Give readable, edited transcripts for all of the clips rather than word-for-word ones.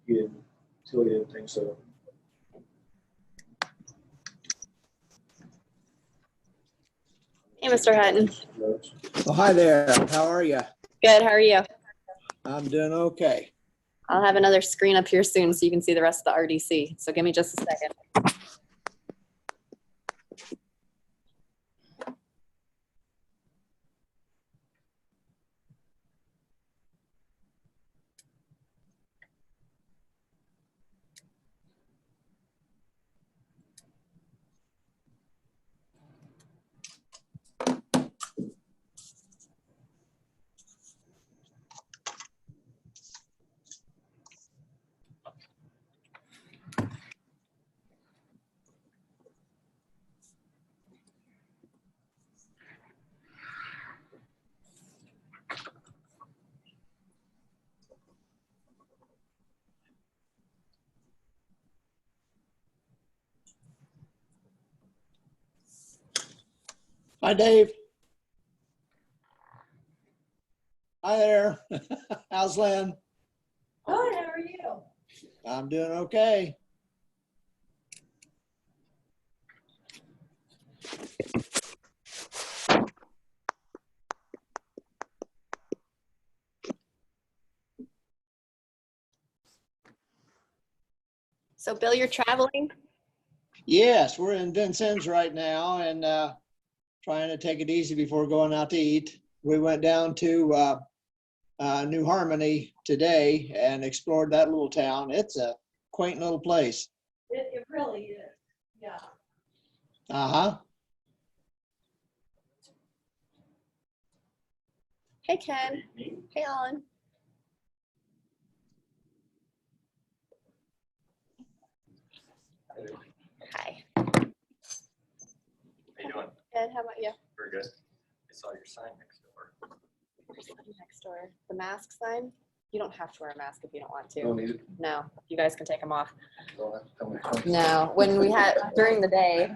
Tilly didn't think so. Hey, Mr. Hutton. Oh, hi there. How are you? Good. How are you? I'm doing okay. I'll have another screen up here soon so you can see the rest of the RDC. So give me just a second. Hi, Dave. Hi there. How's Lynn? Good, how are you? I'm doing okay. So Bill, you're traveling? Yes, we're in Vincennes right now and trying to take it easy before going out to eat. We went down to New Harmony today and explored that little town. It's a quaint little place. It really is, yeah. Uh-huh. Hey, Ken. Hey, Alan. Hi. How you doing? Good. How about you? Very good. I saw your sign next door. Next door. The mask sign. You don't have to wear a mask if you don't want Don't to. need it. No, you guys can take them off. Don't have to tell me twice. No, when we had during the day,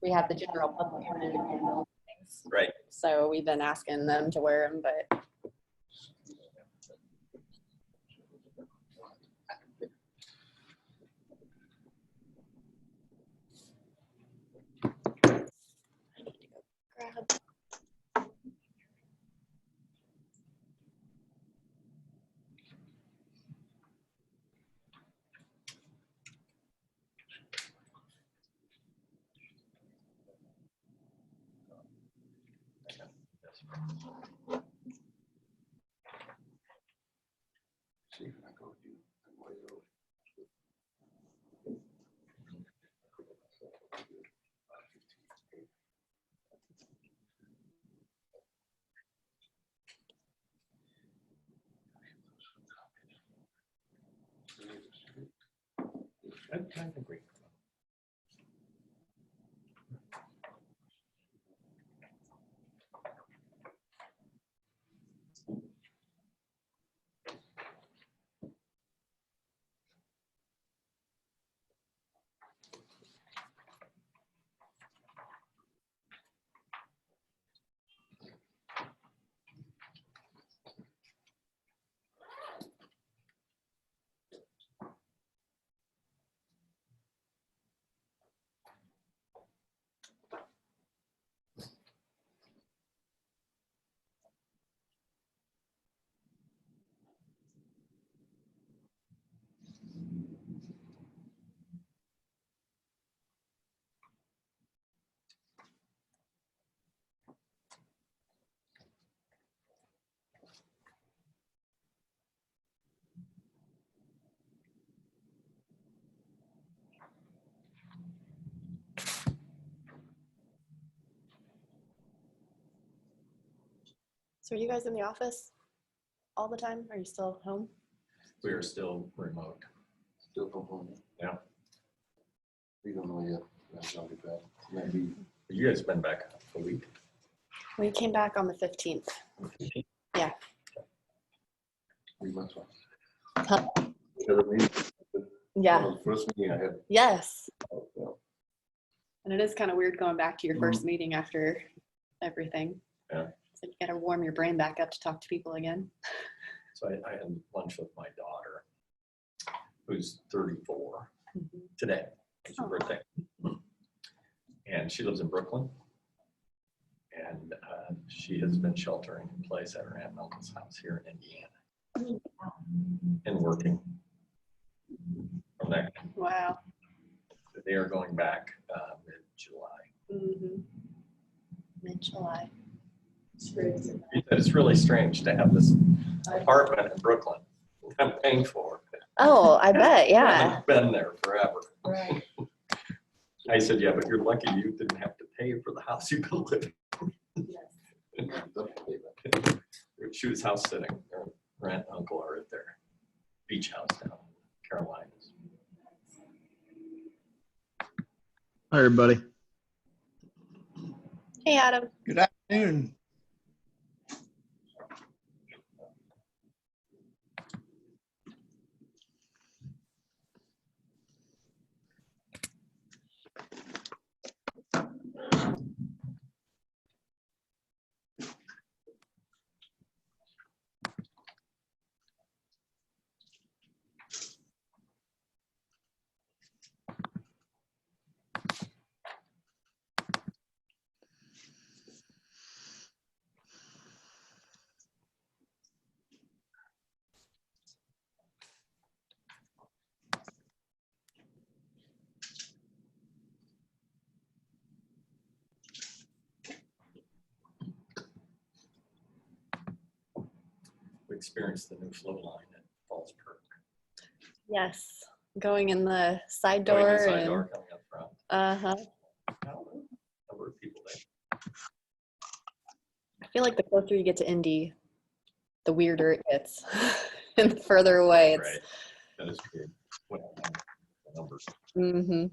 we have the general public come in and handle things. Right. So we've been asking them to wear them, but I need to go grab. See if I go do the way over. I agree. So are you guys in the office all the time? Are you still home? We are still remote. Still from home. Yeah. We don't know yet. That's not bad. Maybe. You guys been back a week? We came back on the 15th. Yeah. 3 months. Huh. Other meeting. Yeah. The first meeting I had. Yes. Yeah. And it is kind of weird going back to your first meeting after everything. Yeah. So you got to warm your brain back up to talk to people again. So I had lunch with my daughter who's 34 today. It's her Oh. birthday. And she lives in Brooklyn. And she has been sheltering in place at her aunt and uncle's house here in Indiana. And working from there. Wow. They are going back mid-July. Mid-July. It's really strange to have this apartment in Brooklyn I'm paying for. Oh, I bet, yeah. I've been there forever. Right. I said, yeah, but you're lucky you didn't have to pay for the house you've been living. She was house sitting. Her aunt and uncle are at their beach house down in Carolinas. Hi, everybody. Hey, Adam. Good afternoon. We experienced the new flow line at Falls Perk. Yes, going in the side Going door. inside and, door, coming up front. uh-huh. Number of people there. I feel like the closer you get to Indy, the weirder it gets. And the further away it's. Right. That is true. Well, the numbers. Mm-hmm.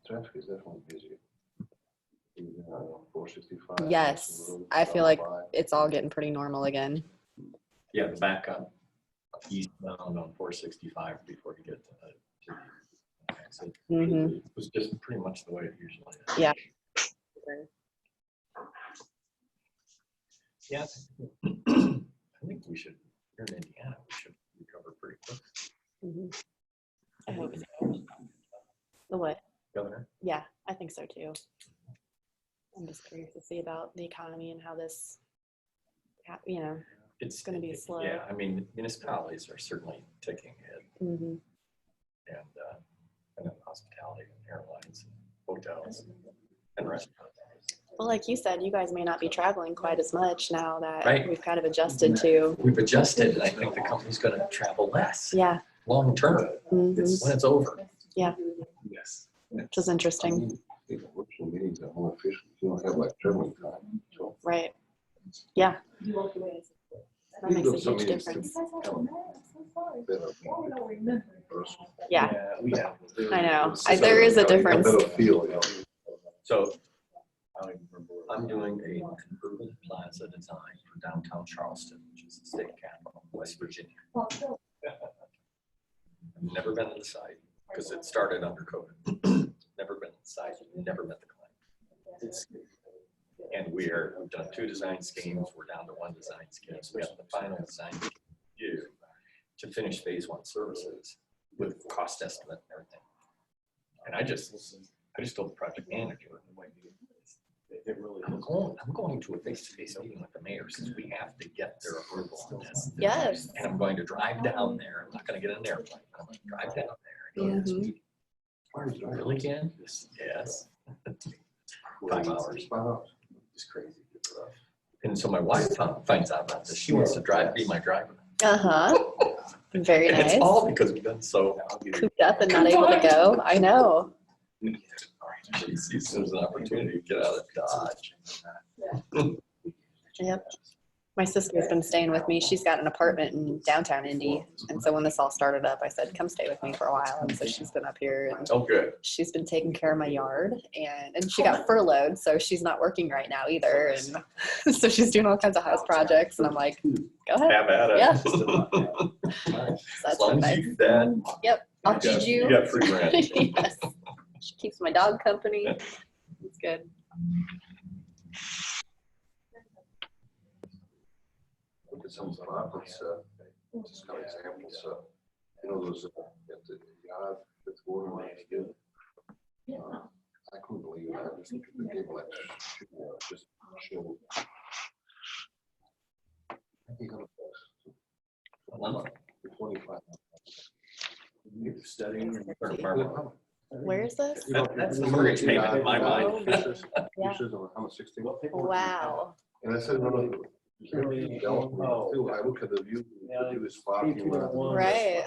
Traffic is definitely busy. Even on 465. Yes, I feel like it's all getting pretty normal again. Yeah, the backup eastbound on 465 before you get to the exit. Mm-hmm. It was just pretty much the way it usually is. Yeah. Yeah. I think we should, here in Indiana, we should recover pretty quick. Mm-hmm. I hope so. The what? Governor? Yeah, I think so too. I'm just curious to see about the economy and how this, you know. It's gonna be slow. Yeah, I mean, municipalities are certainly taking a hit, Mm-hmm. and then hospitality and airlines, and hotels and restaurants. Well, like you said, you guys may not be traveling quite as much now that Right. we've kind of adjusted to. We've adjusted, and I think the company's gonna travel less, Yeah. long term, Mm-hmm. when it's over. Yeah. Yes. Which is interesting. Virtual meetings are more efficient. You don't have like traveling time. So Right. Yeah. That makes a Some huge meetings difference. better than person. Yeah, we have. I know. There is a difference. A better feel, you know. So I'm doing a urban plaza design for downtown Charleston, which is the state capital, West Virginia. I've never been to the site because it started under COVID. Never been to the site, never met the client. And we've done 2 design schemes. We're down to 1 design scheme. So we have the final design due to finish phase 1 services with cost estimate and everything. And I just told the project manager, I'm going to a face-to-face meeting with the mayor since we have to get their approval on this. Yes. And I'm going to drive down there. I'm not going to get an airplane. I'm going to drive down there. And go to this Mhm. meeting. Really, Ken? Yes. 5 hours. 5 hours. It's crazy. And so my wife finds out about this. She wants to be my driver. Uh-huh. Very And nice. it's all because we've been so Cooped up and not able to go. I know. She sees there's an opportunity to get out of Dodge. Yep. My sister's been staying with me. She's got an apartment in downtown Indy. And so when this all started up, I said, come stay with me for a while. And so she's been up here and Oh, good. she's been taking care of my yard, and she got furloughed, so she's not working right now either. And so she's doing all kinds of house projects, and I'm like, go ahead. Have at it. Yeah. So That's as so long as nice. you do that, Yep, I'll you feed got- you. You got free rent. Yes. She keeps my dog company. It's good. Look at some spots, just kind of examples, you know, those, at the yard, that's going on. I couldn't believe that, just the people that just showed. $800 for 25. Studying. Where is this? That's the mortgage payment in my mind. Pieces Yeah. on how much 16. Wow. And I said, no, you can't really develop too. I look at the view, the view is parking. Right.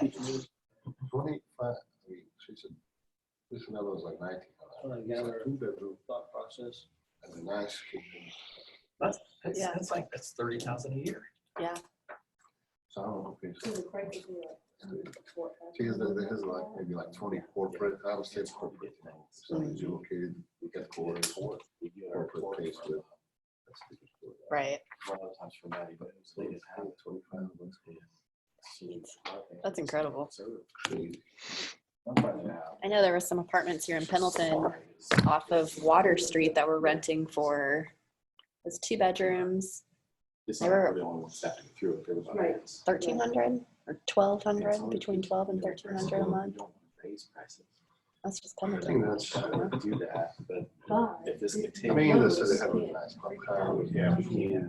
25, I mean, she said, this another was like 19. Two-bedroom thought process. And a nice kitchen. That's Yeah. that's 30,000 a year. Yeah. So I don't know if it's. She has, there has like maybe like 20 corporate, I would say corporate, you know, so it's located, we get corporate pays with. Right. One of the times for Maddie, but it was late as hell. 25 bucks. That's incredible. Crazy. I know there were some apartments here in Pendleton off of Water Street that were renting for, it was 2 bedrooms, They were- the only ones stepping through it. Everybody Right. else. 1,300 or 1,200, between 12 and 1,300 a month. Raise prices. That's just I think Pendleton. that's, Do that, but if this I continues. mean, this is, they have a nice car. Yeah.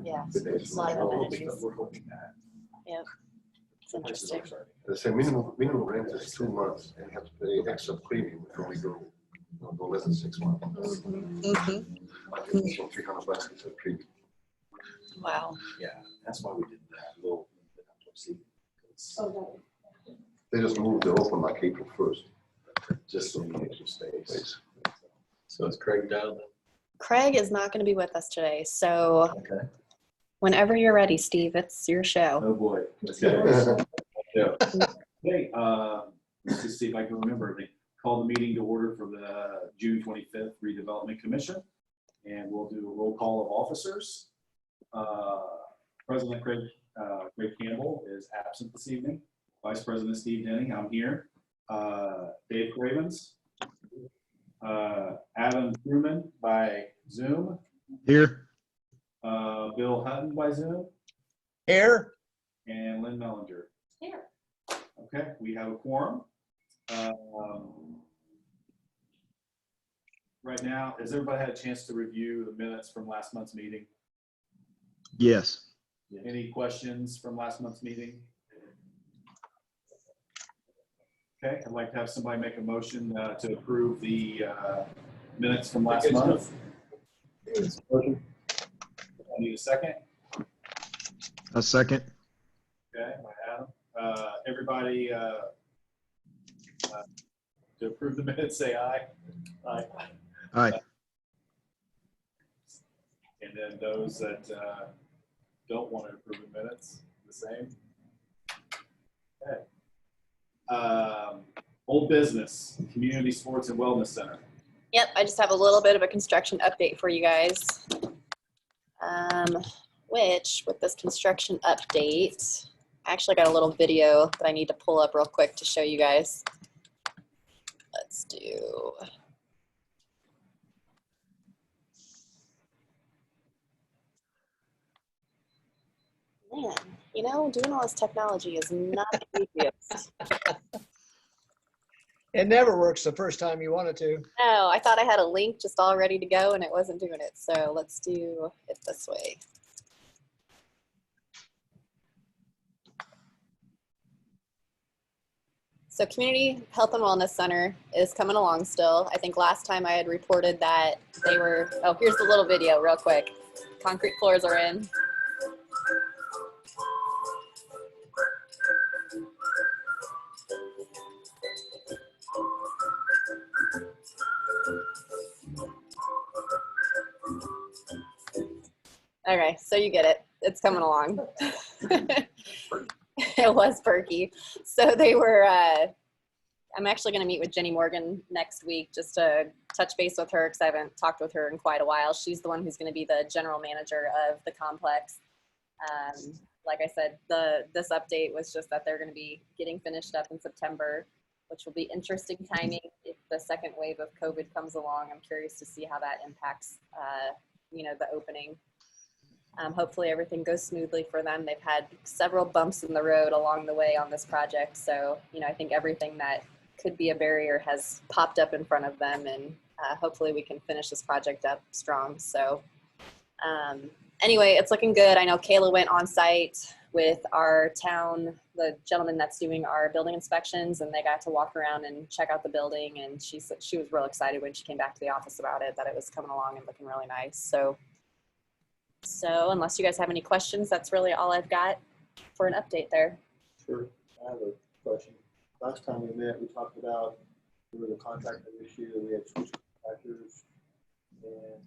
Yeah. Good days. A lot of amenities. We're hoping that. Yep. It's interesting. They say minimum rent is 2 months and you have to pay extra premium if you only go less than 6 months. So 300 bucks is a premium. Wow. Yeah, that's why we did that little. Oh, They just moved, they're open like April 1st. Just so we extra space. Space. So is Craig down? Craig is not going to be with us today, so Okay. whenever you're ready, Steve, it's your show. Oh, boy. Okay. Yeah. Hey, let's just see if I can remember. They called the meeting to order for the June 25th Redevelopment Commission. And we'll do a roll call of officers. President Craig Campbell is absent this evening. Vice President Steve Denning, I'm here. Dave Cravens. Adam Truman by Zoom. Here. Bill Hutton by Zoom. Here, And Lynn Mellinger. here. Okay, we have a quorum. Right now, has everybody had a chance to review the minutes from last month's meeting? Yes. Any questions from last month's meeting? Okay, I'd like to have somebody make a motion to approve the minutes from last month. I need a second. A second. Okay, by Adam. Everybody to approve the minutes, say aye. Aye. Aye. And then those that don't want to approve the minutes, the same. Okay. Old business, Community Sports and Wellness Center. Yep, I just have a little bit of a construction update for you guys. Which, with this construction update, I actually got a little video that I need to pull up real quick to show you guys. Let's do. Man, you know, doing all this technology is not the easiest. it never works the first time you want it to. No, I thought I had a link just all ready to go and it wasn't doing it. So let's do it this way. So Community Health and Wellness Center is coming along still. I think last time I had reported that they were, oh, here's the little video real quick. Concrete floors are in. Okay, so you get it. It's coming along. It was perky. So they were, I'm actually going to meet with Jenny Morgan next week just to touch base with her because I haven't talked with her in quite a while. She's the one who's going to be the general manager of the complex. Like I said, this update was just that they're going to be getting finished up in September, which will be interesting timing if the second wave of COVID comes along. I'm curious to see how that impacts, you know, the opening. Hopefully everything goes smoothly for them. They've had several bumps in the road along the way on this project. So, I think everything that could be a barrier has popped up in front of them, and hopefully we can finish this project up strong. So anyway, it's looking good. I know Kayla went on site with our town, the gentleman that's doing our building inspections, and they got to walk around and check out the building. And she was real excited when she came back to the office about it, that it was coming along and looking really nice. So unless you guys have any questions, that's really all I've got for an update there. Sure, I have a question. Last time we met, we talked about there was a contractor issue, that we had switched contractors, and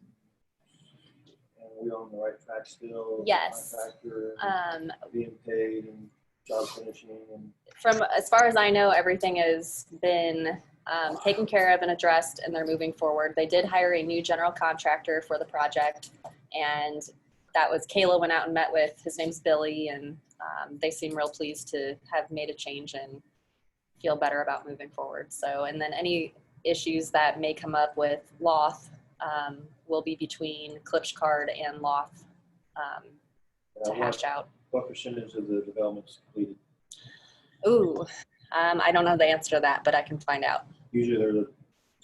we on the right track still. Yes. Contractor being paid and job finishing and. From as far as I know, everything has been taken care of and addressed, and they're moving forward. They did hire a new general contractor for the project, and that was Kayla went out and met with, his name's Billy, and they seem real pleased to have made a change and feel better about moving forward. So, and then any issues that may come up with Loth will be between Klipschkard and Loth to hash out. What percentage of the development's completed? Ooh, I don't know the answer to that, but I can find out. Usually there's a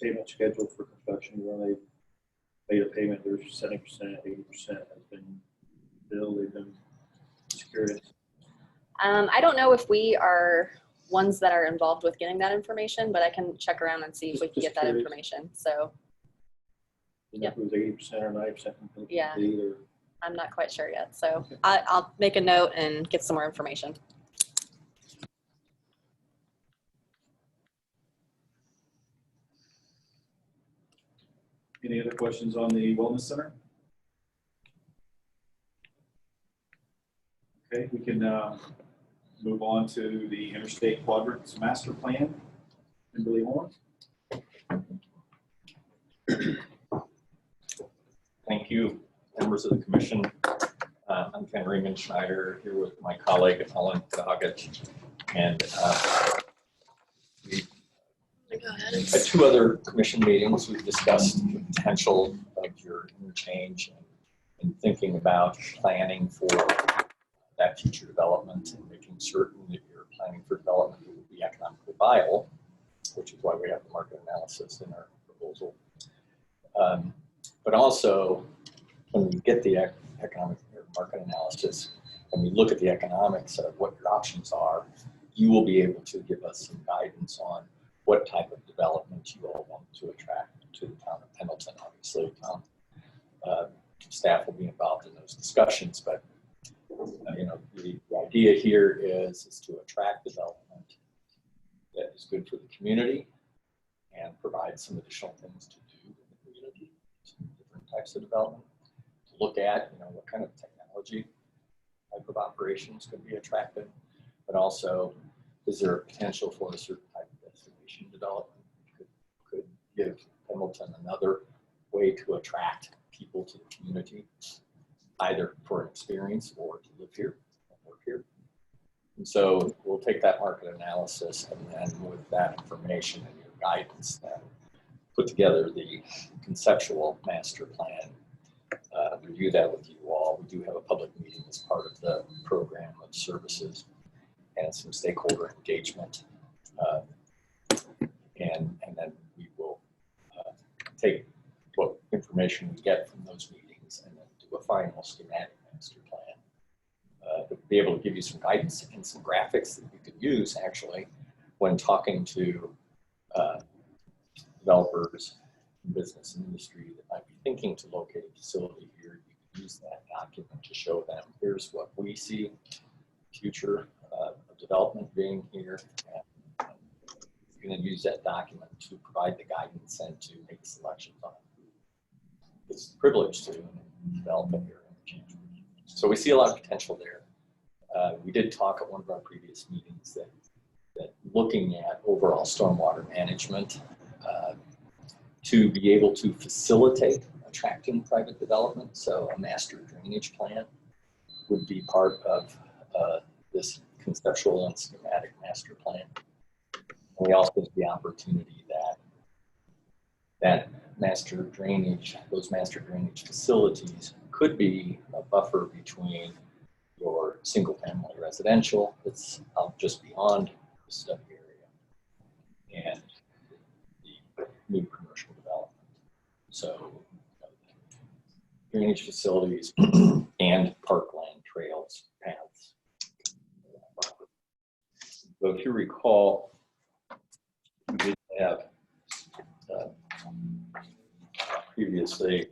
payment schedule for construction. When they made a payment, there's 70%, 80% has been billed. They've been secured. I don't know if we are ones that are involved with getting that information, but I can check around and see if we can get that information. So, If it was 80% or 90% complete. Yeah. Or I'm not quite sure yet. So I'll make a note and get some more information. Any other questions on the Wellness Center? Okay, we can move on to the Interstate Quadrant Master Plan. Kimberly Horn. Thank you, members of the commission. I'm Ken Raymond Schneider here with my colleague Ellen Doggett, and we at two other commission meetings we've discussed the potential of your interchange and thinking about planning for that future development and making certain that you're planning for development that will be economically viable, which is why we have the market analysis in our proposal. But also, when we get the economic or market analysis, and we look at the economics of what your options are, you will be able to give us some guidance on what type of development you all want to attract to the town of Pendleton. Obviously, staff will be involved in those discussions, but the idea here is to attract development that is good for the community and provide some additional things to do in the community, some different types of development, to look at, what kind of technology type of operations could be attractive, but also, is there a potential for a certain type of destination development could give Pendleton another way to attract people to the community, either for experience or to live here and work here. And so we'll take that market analysis, and then with that information and your guidance, then put together the conceptual master plan, review that with you all. We do have a public meeting as part of the program of services and some stakeholder engagement. And then we will take what information we get from those meetings and then do a final schematic master plan to be able to give you some guidance and some graphics that you could use actually when talking to developers, business and industry that might be thinking to locate a facility here. You can use that document to show them, here's what we see future of development being here. And you're going to use that document to provide the guidance and to make selections on who is privileged to develop a here interchange. So we see a lot of potential there. We did talk at one of our previous meetings that looking at overall stormwater management to be able to facilitate attracting private development. So a master drainage plan would be part of this conceptual and schematic master plan. And we also have the opportunity that those master drainage facilities could could be a buffer between your single-family residential that's out just beyond the study area and the new commercial development. So drainage facilities and parkland trails, paths. So if you recall, we did have previously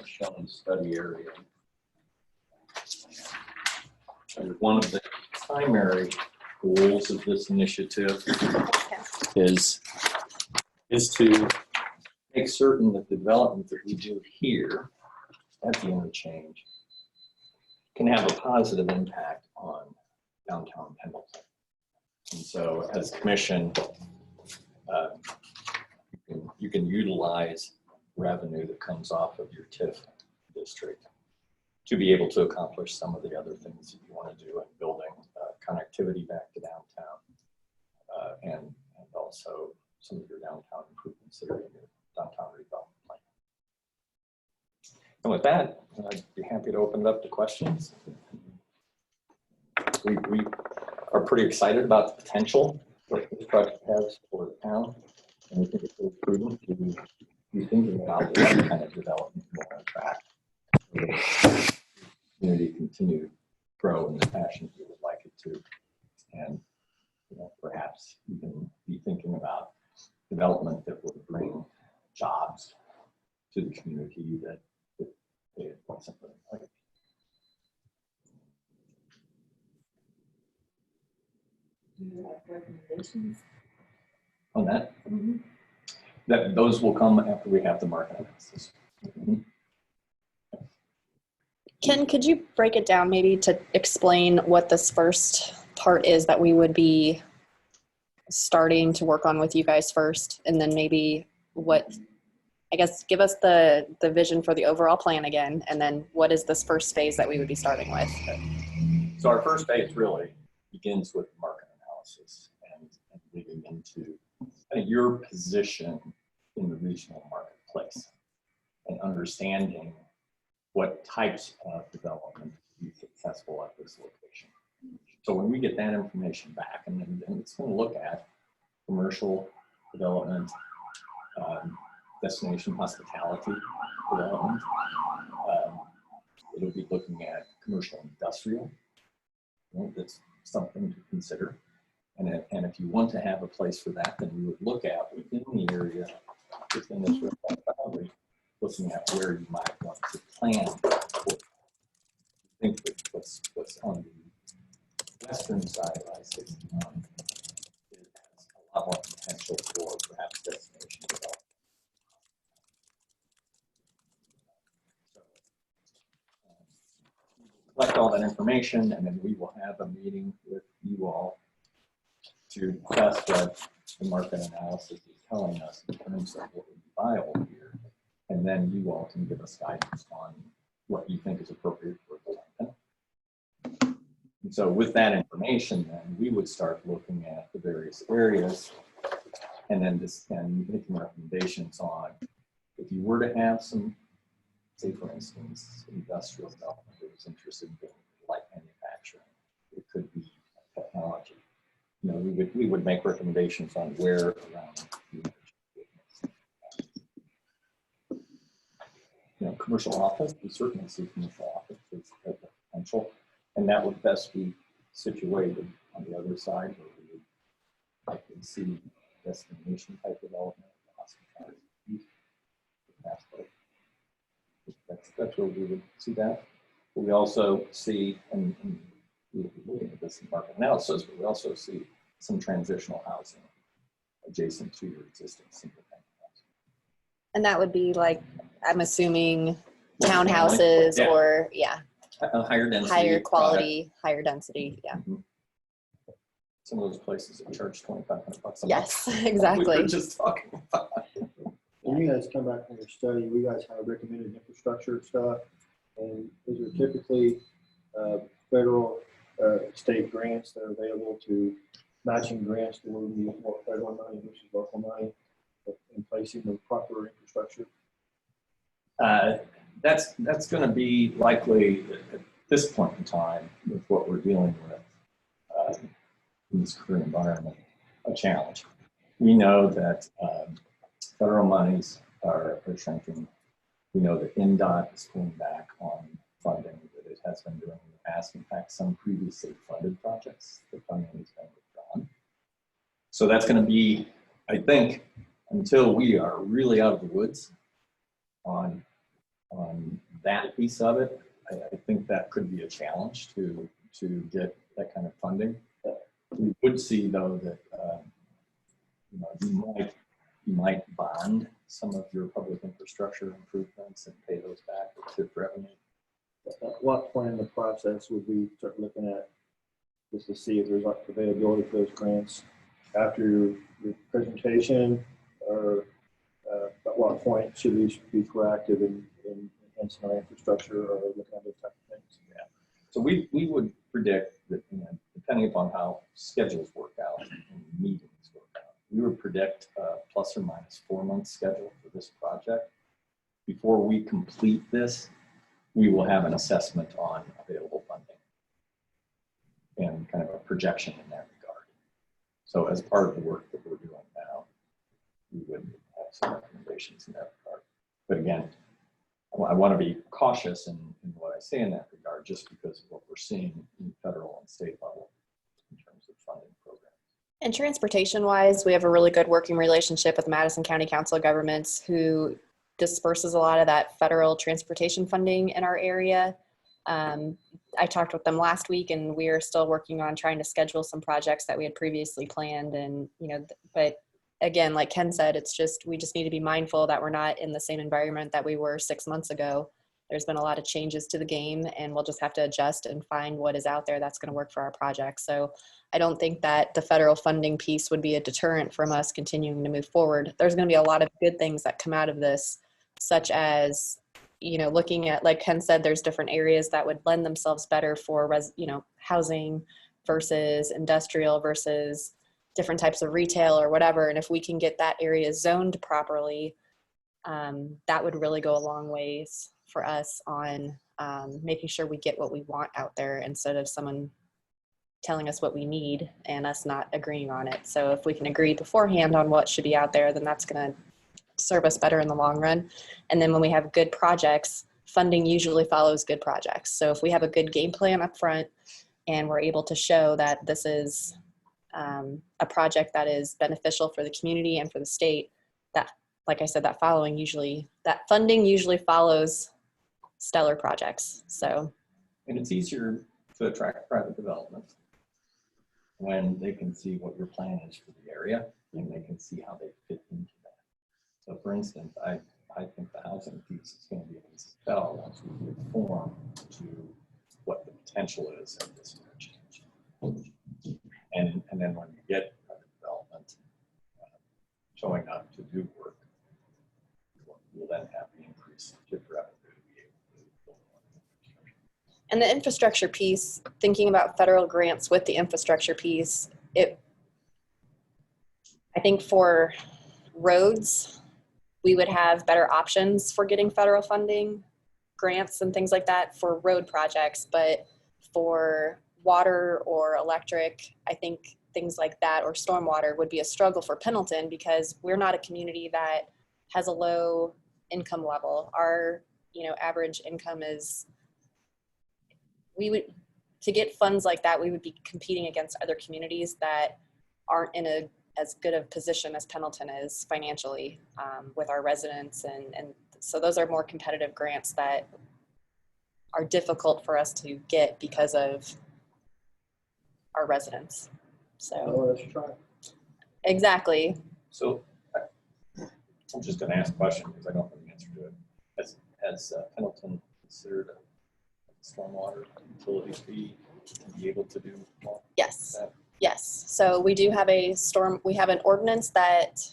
shown the study area. And one of the primary goals of this initiative is to make certain that the development that we do here at the interchange can have a positive impact on downtown Pendleton. And so as commission, you can utilize revenue that comes off of your TIF district to be able to accomplish some of the other things that you want to do in building connectivity back to downtown and also some of your downtown improvements that are in your downtown redevelopment plan. And with that, I'd be happy to open it up to questions. We are pretty excited about the potential that this project has for the town, and we think it's really prudent to be thinking about what kind of development we want to attract. The community continue to grow in the fashion we would like it to, and perhaps even be thinking about development that would bring jobs to the community that they wasn't really like. Do you have recommendations? On that, that those will come after we have the market analysis. Ken, could you break it down maybe to explain what this first part is that we would be starting to work on with you guys first, and then maybe what, I guess, give us the vision for the overall plan again, and then what is this first phase that we would be starting with? So our first phase really begins with market analysis and digging into your position in the regional marketplace and understanding what types of development be successful at this location. So when we get that information back, and then it's going to look at commercial development, destination hospitality development. It'll be looking at commercial industrial. That's something to consider. And if you want to have a place for that, then we would look at within the area, within this boundary, looking at where you might want to plan for. I think that what's on the western side of I-61 has a lot more potential for perhaps destination development. So, collect all that information, and then we will have a meeting with you all to test what the market analysis is telling us in terms of what would be viable here. And then you all can give us guidance on what you think is appropriate for development. And so with that information, then we would start looking at the various areas and then making recommendations on if you were to have some, say for instance, industrial development that was interested in light manufacturing. It could be technology. We would make recommendations on where around commercial office. We certainly see commercial office as a potential, and that would best be situated on the other side where we would likely see destination type development, that's where we would see that. But we also see, and we will be looking at this in market analysis, but we also see some transitional housing adjacent to your existing single family housing. And that would be like, I'm assuming townhouses or higher density, higher quality, higher density. Yeah. Mm-hmm. Some of those places that charge $2,500 a month. Yes, exactly. We were just talking about. When you guys come back from your study, we guys have recommended infrastructure stuff, and these are typically federal, state grants that are available to matching grants that will be more federal money versus local money in placing the proper infrastructure. that's going to be likely at this point in time with what we're dealing with in this current environment, a challenge. We know that federal monies are shrinking. We know that NDOT is pulling back on funding that it has been doing in the past. In fact, some previously funded projects, the funding has been withdrawn. So that's going to be, I think, until we are really out of the woods on that piece of it, I think that could be a challenge to get that kind of funding. We would see though that you might bond some of your public infrastructure improvements and pay those back with TIF revenue. At what point in the process would we start looking at just to see if there's like availability for those grants after your presentation, or at what point should we be proactive in enhancing our infrastructure or looking at those type of things? Yeah. So we would predict that, depending upon how schedules work out and meetings work out, we would predict a plus or minus 4 month schedule for this project. Before we complete this, we will have an assessment on available funding and kind of a projection in that regard. So as part of the work that we're doing now, we would have some recommendations in that regard. But again, I want to be cautious in what I say in that regard, just because of what we're seeing in federal and state level in terms of funding programs. And transportation wise, we have a really good working relationship with Madison County Council of Governments, who disperses a lot of that federal transportation funding in our area. I talked with them last week, and we are still working on trying to schedule some projects that we had previously planned. And, but again, like Ken said, we just need to be mindful that we're not in the same environment that we were 6 months ago. There's been a lot of changes to the game, and we'll just have to adjust and find what is out there that's going to work for our project. So I don't think that the federal funding piece would be a deterrent from us continuing to move forward. There's going to be a lot of good things that come out of this, such as, looking at, like Ken said, there's different areas that would lend themselves better for, housing versus industrial versus different types of retail or whatever. And if we can get that area zoned properly, that would really go a long ways for us on making sure we get what we want out there, instead of someone telling us what we need and us not agreeing on it. So if we can agree beforehand on what should be out there, then that's going to serve us better in the long run. And then when we have good projects, funding usually follows good projects. So if we have a good game plan up front and we're able to show that this is a project that is beneficial for the community and for the state, that, like I said, that funding usually follows stellar projects. So, and it's easier to attract private development when they can see what your plan is for the area and they can see how they fit into that. So for instance, I think the housing piece is going to be able to sell once we conform to what the potential is of this interchange. And then when you get private development showing up to do work, we'll then have the increase in revenue to be able to build on. And the infrastructure piece, thinking about federal grants with the infrastructure piece, I think for roads, we would have better options for getting federal funding, grants and things like that for road projects. But for water or electric, I think things like that, or stormwater, would be a struggle for Pendleton, because we're not a community that has a low income level. Our average income is, to get funds like that, we would be competing against other communities that aren't in as good of position as Pendleton is financially, with our residents. And so those are more competitive grants that are difficult for us to get because of our residents. So Let's try. exactly. So I'm just going to ask a question because I don't know the answer to it. Has Pendleton considered a stormwater utility fee to be able to do Yes. that? Yes. So we do have we have an ordinance that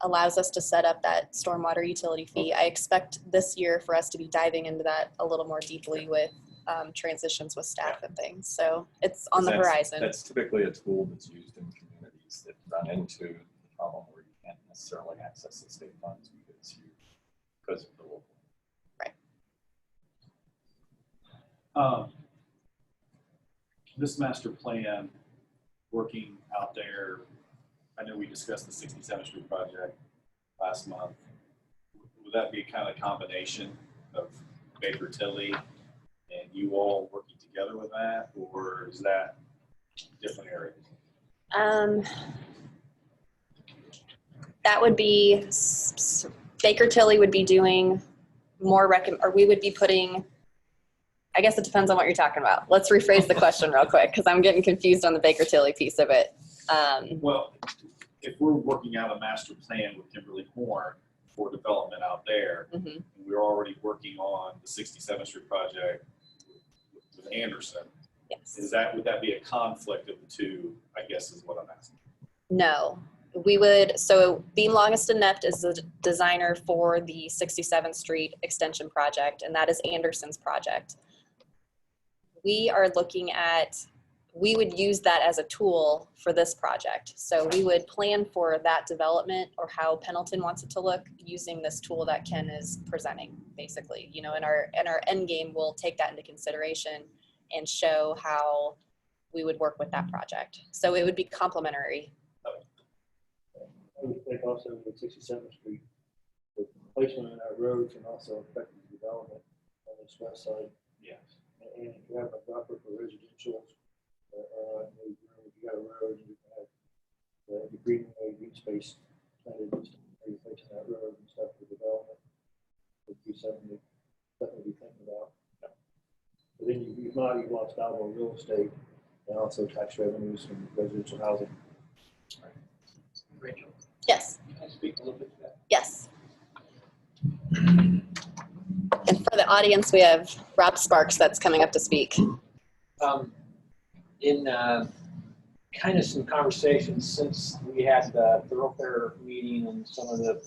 allows us to set up that stormwater utility fee. I expect this year for us to be diving into that a little more deeply with transitions with staff and things. So it's on the horizon. That's typically a tool that's used in communities that run into the problem where you can't necessarily access the state funds because of the local. Right. This master plan, working out there, I know we discussed the 67th Street project last month. Would that be kind of a combination of Baker Tilly and you all working together with that, or is that different areas? That would be, Baker Tilly would be doing more or we would be putting, I guess it depends on what you're talking about. Let's rephrase the question real quick, because I'm getting confused on the Baker Tilly piece of it. Well, if we're working out a master plan with Kimberly Horn for development out there, and we're already working on the 67th Street project with Anderson, Yes. would that be a conflict of the two, I guess is what I'm asking. No, we would, so Beam Longest and Neft is the designer for the 67th Street extension project, and that is Anderson's project. We are looking at, we would use that as a tool for this project. So we would plan for that development or how Pendleton wants it to look using this tool that Ken is presenting, basically. You know, in our end game, we'll take that into consideration and show how we would work with that project. So it would be complementary. I would think also with 67th Street, the placement in our roads can also affect the development on this west side. Yes. And if you have a buffer for residential, if you got a road, you can have the green space planted just facing that road and stuff for development. Would be something to definitely be thinking about. But then you've lost valuable real estate and also tax revenues from residential housing. Rachel, Yes. can I speak a little bit to that? Yes. And for the audience, we have Rob Sparks that's coming up to speak. In kind of some conversations since we had the thoroughfare meeting and some of the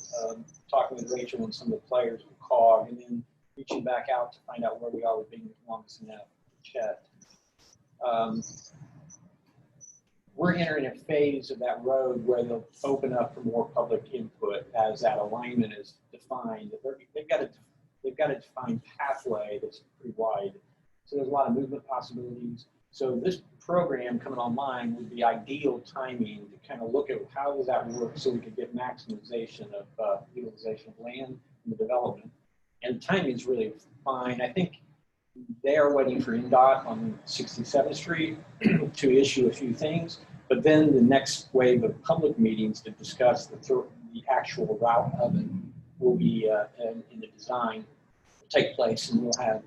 talking with Rachel and some of the players with COG, and then reaching back out to find out where we are with being Longest and Neft chat. We're entering a phase of that road where they'll open up for more public input as that alignment is defined. They've got a defined pathway that's pretty wide. So there's a lot of movement possibilities. So this program coming online would be ideal timing to kind of look at how does that work so we could get maximization of utilization of land and the development. And timing is really fine. I think they are waiting for NDOT on 67th Street to issue a few things, but then the next wave of public meetings to discuss the actual route of it will be in the design will take place, and we'll have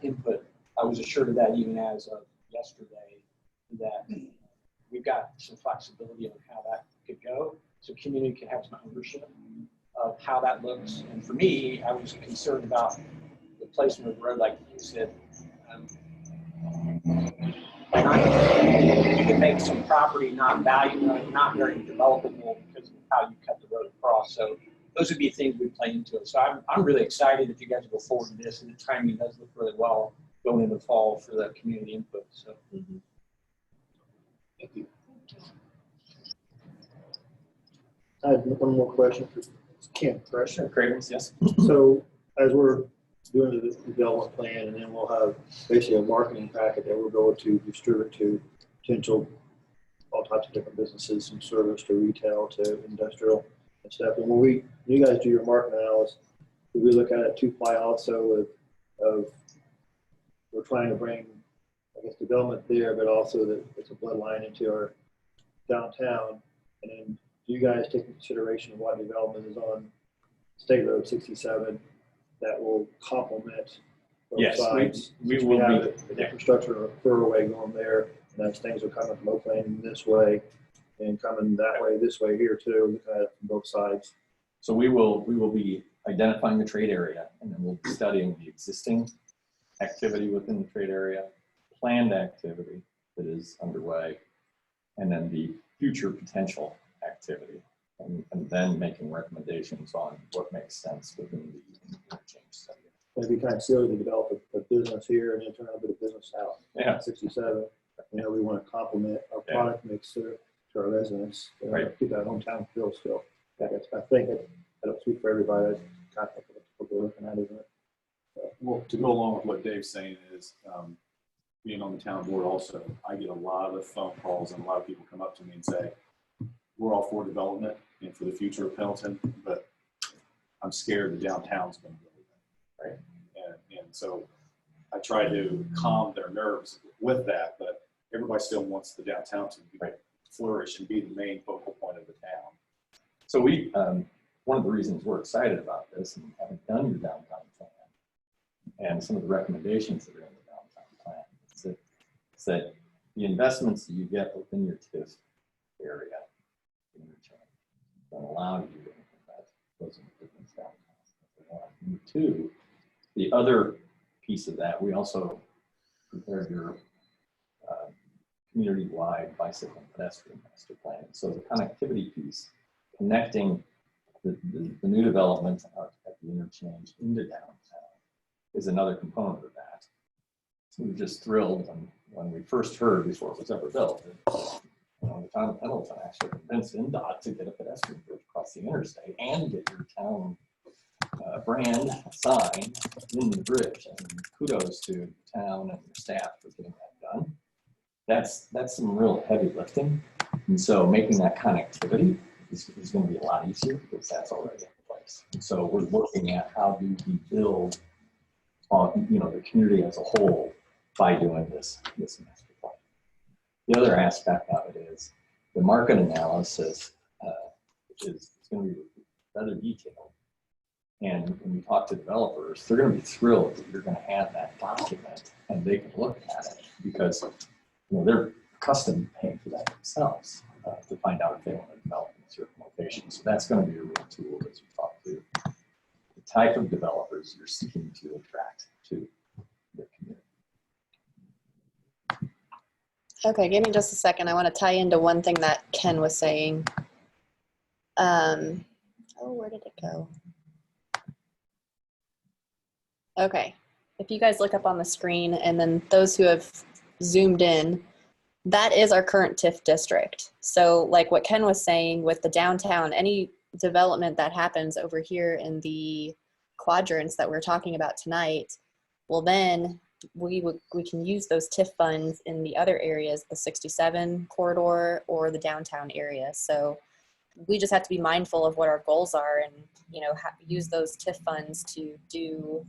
input. I was assured of that even as of yesterday, that we've got some flexibility on how that could go, so community can have some ownership of how that looks. And for me, I was concerned about the placement of the road, like you said. You can make some property not valuable, not very developable because of how you cut the road across. So those would be things we play into it. So I'm really excited if you guys go forward with this, and the timing does look really well going into the fall for the community input. So. Thank you. I had one more question for Ken. Sure, Cravens, yes. So as we're doing the development plan, and then we'll have basically a marketing packet that we're going to distribute to potential all types of different businesses, from service to retail to industrial and stuff. And when you guys do your market analysis, do we look at it to apply also of we're trying to bring, I guess, development there, but also that it's a bloodline into our downtown. And then do you guys take into consideration of what development is on State Road 67 that will complement both Yes, sides? we Since will have be. the infrastructure of a thoroughway going there, and as things are coming from Oakland this way and coming that way, this way here too, looking at it from both sides. So we will be identifying the trade area, and then we'll be studying the existing activity within the trade area, planned activity that is underway, and then the future potential activity, and then making recommendations on what makes sense within the interchange study. It'd be kind of silly to develop a business here and then turn out to a business out. Yeah. 67, we want to complement our product mix to our residents. Right. Keep that hometown feel still. I think I don't speak for everybody. I kind of think that's what we're looking at, isn't it? Well, to go along with what Dave's saying is, being on the town board also, I get a lot of phone calls and a lot of people come up to me and say, we're all for development and for the future of Pendleton, but I'm scared the downtown's going to go, right? And so I try to calm their nerves with that, but everybody still wants the downtown to flourish and be the main focal point of the town. So we, one of the reasons we're excited about this and having done your downtown plan and some of the recommendations that are in the downtown plan is that the investments that you get within your TIF area will allow you to invest those improvements downtown. And two, the other piece of that, we also prepared your community-wide bicycle and pedestrian master plan. So the connectivity piece, connecting the new development out at the interchange into downtown is another component of that. So we were just thrilled when we first heard before it was ever built. You know, the town of Pendleton actually convinced NDOT to get a pedestrian bridge across the interstate and get your town brand sign in the bridge. And kudos to the town and your staff for getting that done. That's some real heavy lifting. And so making that connectivity is going to be a lot easier because that's already in place. And so we're looking at how do we build on, you know, the community as a whole by doing this master plan. The other aspect of it is the market analysis, which is going to be rather detailed. And when you talk to developers, they're going to be thrilled that you're going to have that document and they can look at it because, you know, they're accustomed to paying for that themselves to find out if they want to develop in a certain location. So that's going to be a real tool as you talk to the type of developers you're seeking to attract to the community. Okay, give me just a second. I want to tie into one thing that Ken was saying. Oh, where did it go? Okay, if you guys look up on the screen and then those who have zoomed in, that is our current TIF district. So like what Ken was saying with the downtown, any development that happens over here in the quadrants that we're talking about tonight, well then we can use those TIF funds in the other areas, the 67 corridor or the downtown area. So we just have to be mindful of what our goals are and, you know, use those TIF funds to do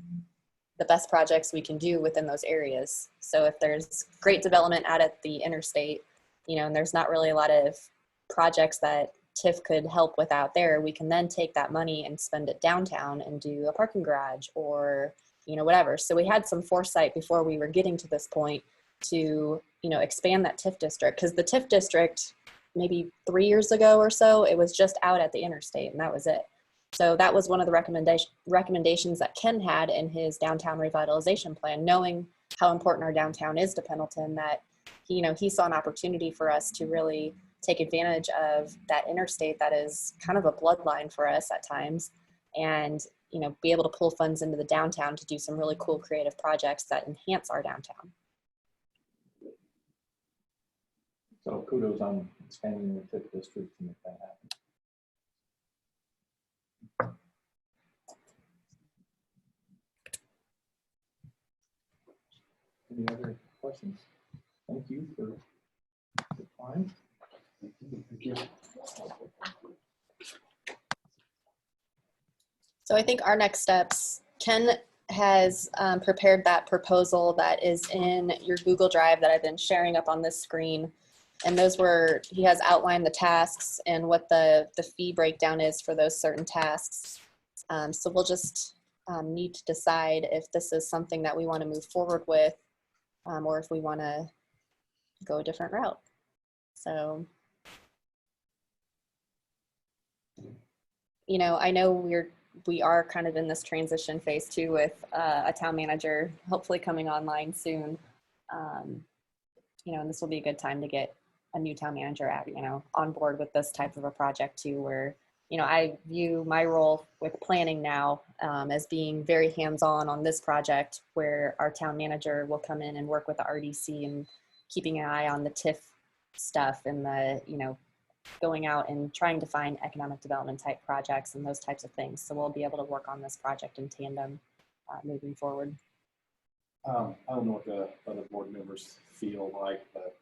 the best projects we can do within those areas. So if there's great development out at the interstate, you know, and there's not really a lot of projects that TIF could help with out there, we can then take that money and spend it downtown and do a parking garage or, you know, whatever. So we had some foresight before we were getting to this point to, you know, expand that TIF district, because the TIF district, maybe 3 years ago or so, it was just out at the interstate and that was it. So that was one of the recommendations that Ken had in his downtown revitalization plan, knowing how important our downtown is to Pendleton, that he, you know, he saw an opportunity for us to really take advantage of that interstate that is kind of a bloodline for us at times, and, you know, be able to pull funds into the downtown to do some really cool creative projects that enhance our downtown. So kudos on expanding the TIF district to make that happen. Any other questions? Thank you for the time. Thank you. So I think our next steps, Ken has prepared that proposal that is in your Google Drive that I've been sharing up on this screen. And those were, he has outlined the tasks and what the fee breakdown is for those certain tasks. So we'll just need to decide if this is something that we want to move forward with, or if we want to go a different route. So, you know, I know we are kind of in this transition phase too with a town manager hopefully coming online soon. You know, and this will be a good time to get a new town manager on board with this type of a project too, where, you know, I view my role with planning now as being very hands-on on this project, where our town manager will come in and work with the RDC and keeping an eye on the TIF stuff and the, you know, going out and trying to find economic development type projects and those types of things. So we'll be able to work on this project in tandem moving forward. I don't know what the other board members feel like, but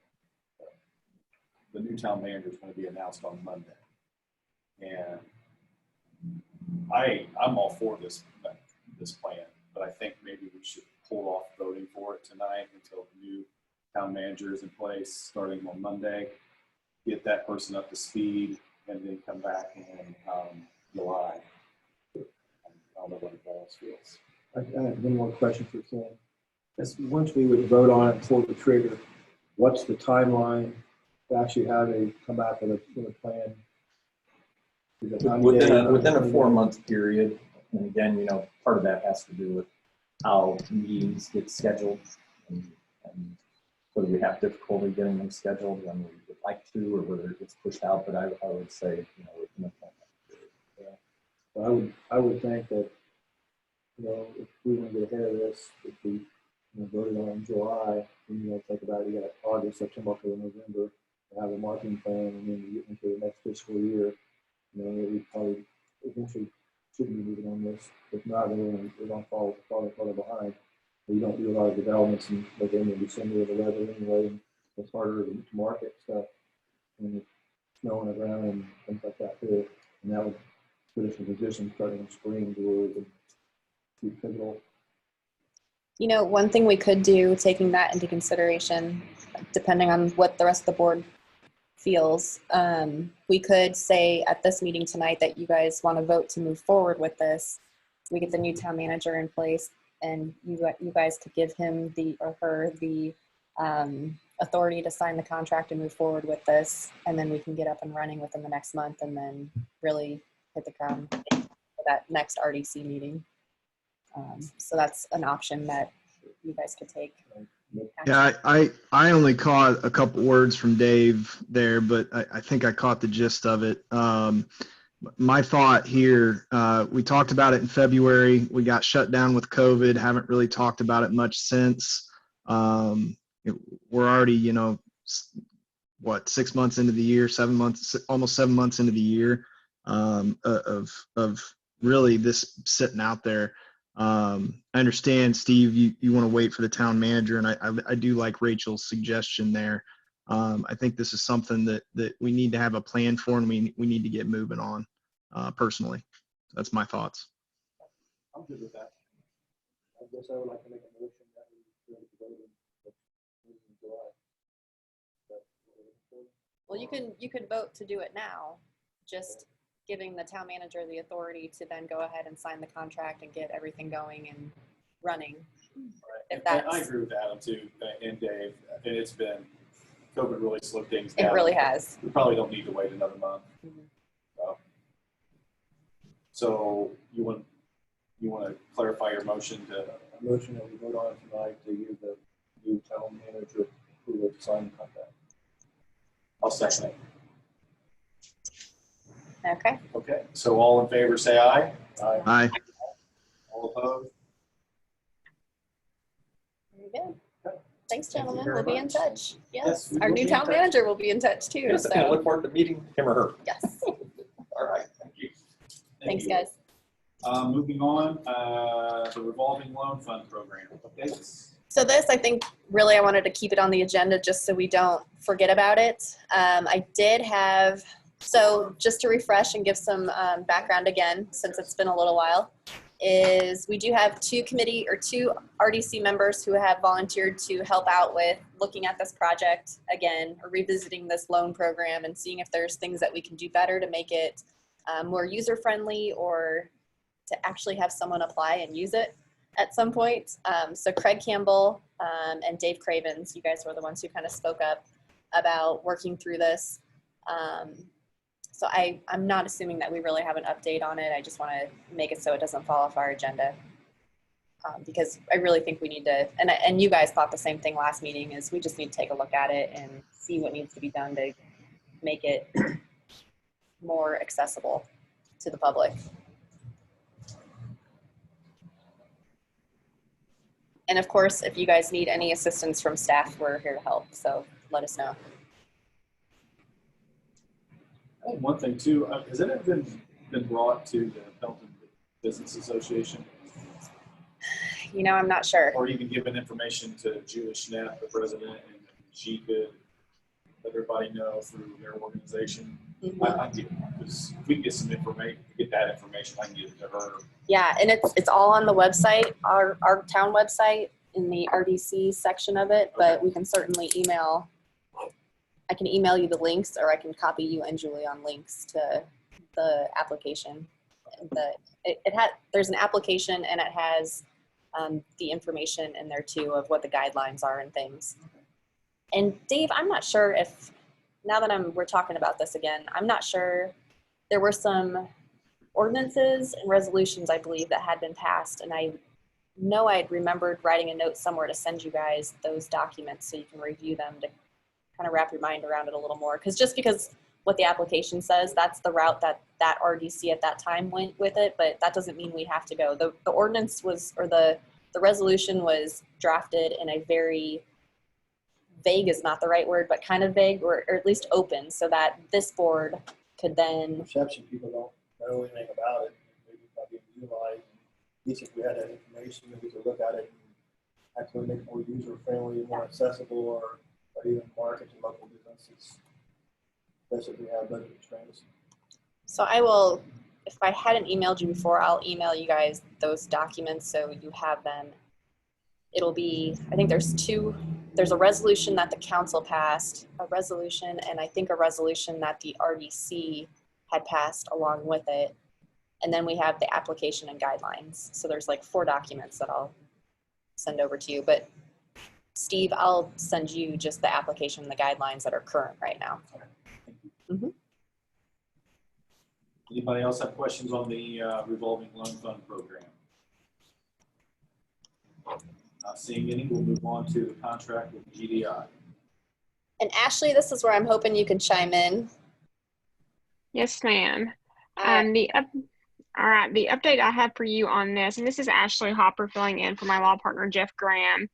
the new town manager is going to be announced on Monday. And I'm all for this plan, but I think maybe we should hold off voting for it tonight until the new town manager is in place, starting on Monday. Get that person up to speed, and then come back in July. I don't know what the boss feels. I have one more question for Ken. Once we would vote on it and pull the trigger, what's the timeline to actually have a come back with a plan? Is it 90 days, Within a 120 4-month period, and again, part of that has to do with how meetings get scheduled and whether we have difficulty getting them scheduled when we would like to, or whether it gets pushed out. But I would say, within a 4-month period. So I would think that, if we want to get ahead of this, if we voted on in July, then think about it, you got August, September, October, November, to have a marketing plan, and then you get into the next fiscal year, we probably eventually should be moving on this. If not, then we're going to fall behind. You don't do a lot of developments in November and December of the weather anyway, and it's harder to market stuff, and it's snow on the ground and things like that too. And that would put us in a position starting in spring to where we can be pivotal. One thing we could do, taking that into consideration, depending on what the rest of the board feels, we could say at this meeting tonight that you guys want to vote to move forward with this. We get the new town manager in place, and you guys could give him or her the authority to sign the contract and move forward with this, and then we can get up and running within the next month, and then really hit the ground for that next RDC meeting. So that's an option that you guys could take. Yeah, I only caught a couple words from Dave there, but I think I caught the gist of it. My thought here, we talked about it in February. We got shut down with COVID. Haven't really talked about it much since. We're already, 6 months into the year, 7 months, almost 7 months into the year of really this sitting out there. I understand, Steve, you want to wait for the town manager, and I do like Rachel's suggestion there. I think this is something that we need to have a plan for, and we need to get moving on, personally. That's my thoughts. I'm good with that. I guess I would like to make a motion that we go to vote in July. Well, you could vote to do it now, just giving the town manager the authority to then go ahead and sign the contract and get everything going and running. Right. And I agree with Adam too, and Dave. And it's been, COVID really slowed things down. It really has. We probably don't need to wait another month. Mm-hmm. So you want to clarify your motion to? A motion that we vote on tonight to give the new town manager approval to sign the contract. I'll second it. Okay. Okay, so all in favor say aye. Aye. All opposed? Very good. Thanks, Thank you gentlemen. very We'll be in much. touch. Yes, we Our will new be in town touch. manager will be in touch too. Yes, and I So look forward to meeting him or her. yes. All right, thank you. Thanks, you. guys. Moving on, the revolving loan fund program updates. So this, I think, really I wanted to keep it on the agenda just so we don't forget about it. I did have, so just to refresh and give some background again, since it's been a little while, is we do have two RDC members who have volunteered to help out with looking at this project again, or revisiting this loan program and seeing if there's things that we can do better to make it more user-friendly, or to actually have someone apply and use it at some point. So Craig Campbell and Dave Cravens, you guys were the ones who kind of spoke up about working through this. So I'm not assuming that we really have an update on it. I just want to make it so it doesn't fall off our agenda. Because I really think we need to, and you guys thought the same thing last meeting, is we just need to take a look at it and see what needs to be done to make it more accessible to the public. And of course, if you guys need any assistance from staff, we're here to help. So let us know. I think one thing too, has it ever been brought to the Pelton Business Association? I'm not sure. Or even giving information to Jewish Net, the president, and she could let everybody know through their organization. I get, because if we get some information, get that information, I can get it to her. Yeah, and it's all on the website, our town website, in the RDC section of it, but we can certainly I can email you the links, or I can copy you and Julie on links to the application. There's an application, and it has the information in there too of what the guidelines are and things. And Dave, I'm not sure if, now that we're talking about this again, I'm not sure, there were some ordinances and resolutions, I believe, that had been passed, and I know I'd remembered writing a note somewhere to send you guys those documents so you can review them to kind of wrap your mind around it a little more. Because what the application says, that's the route that RDC at that time went with it, but that doesn't mean we have to go. The ordinance was, or the resolution was drafted in a very vague is not the right word, but kind of vague, or at least open, so that this board could then. Perception, people don't know anything about it. Maybe it's not being utilized. At least if we had that information, we could look at it and actually make it more user-friendly, more accessible, or even market to local businesses, especially if we have budget constraints. So I will, if I hadn't emailed you before, I'll email you guys those documents so you have them. It'll be, I think there's a resolution that the council passed, a resolution, and I think a resolution that the RDC had passed along with it. And then we have the application and guidelines. So there's like 4 documents that I'll send over to you. But Steve, I'll send you just the application and the guidelines that are current right now. Mm-hmm. Anybody else have questions on the revolving loan fund program? Not seeing any, we'll move on to the contract with GDI. And Ashley, this is where I'm hoping you can chime in. Yes, ma'am. All right, the update I have for you on this, and this is Ashley Hopper filling in for my law partner, Jeff Graham.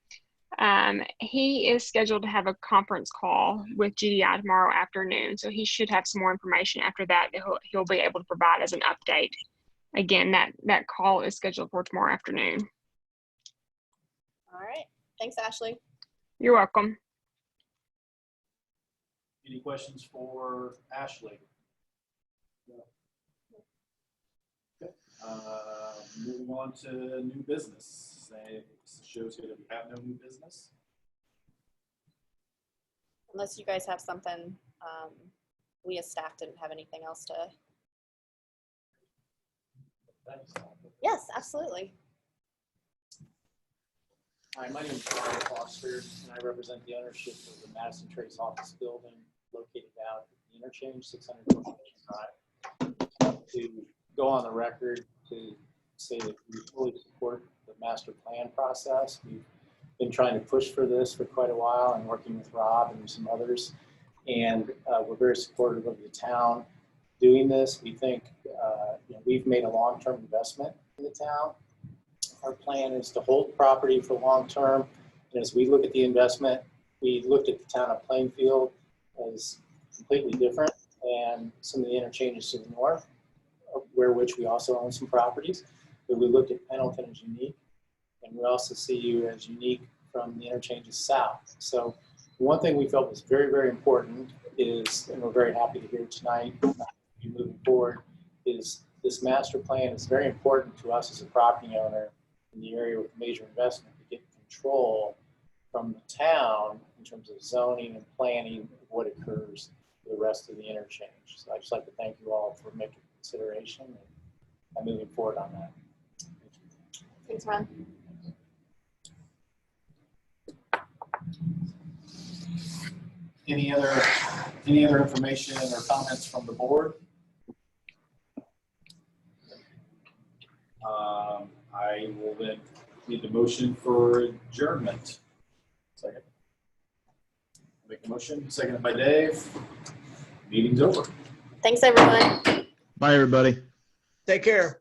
He is scheduled to have a conference call with GDI tomorrow afternoon, so he should have some more information after that he'll be able to provide as an update. Again, that call is scheduled for tomorrow afternoon. All right. Thanks, Ashley. You're welcome. Any questions for Ashley? No. Okay. Moving on to new business. It shows here that we have no new business. Unless you guys have something, we as staff didn't have anything else to. Yes, absolutely. Hi, my name is Brian Foster, and I represent the ownership of the Madison Trace office building located out at the interchange, 600 Drive. To go on the record to say that we fully support the master plan process. We've been trying to push for this for quite a while and working with Rob and some others, and we're very supportive of the town doing this. We think we've made a long-term investment in the town. Our plan is to hold property for long term. And as we look at the investment, we looked at the town of Plainfield as completely different, and some of the interchanges to the north, which we also own some properties. But we looked at Pendleton as unique, and we also see you as unique from the interchanges south. So one thing we felt was very, very important is, and we're very happy to hear tonight, moving forward, is this master plan is very important to us as a property owner in the area with major investment to get control from the town in terms of zoning and planning of what occurs for the rest of the interchange. So I'd just like to thank you all for making consideration and moving forward on that. Thanks, Ron. Any other information or comments from the board? I will then need the motion for adjournment. Second. Make a motion, seconded by Dave. Meeting's over. Thanks, everyone. Bye, everybody. Take care.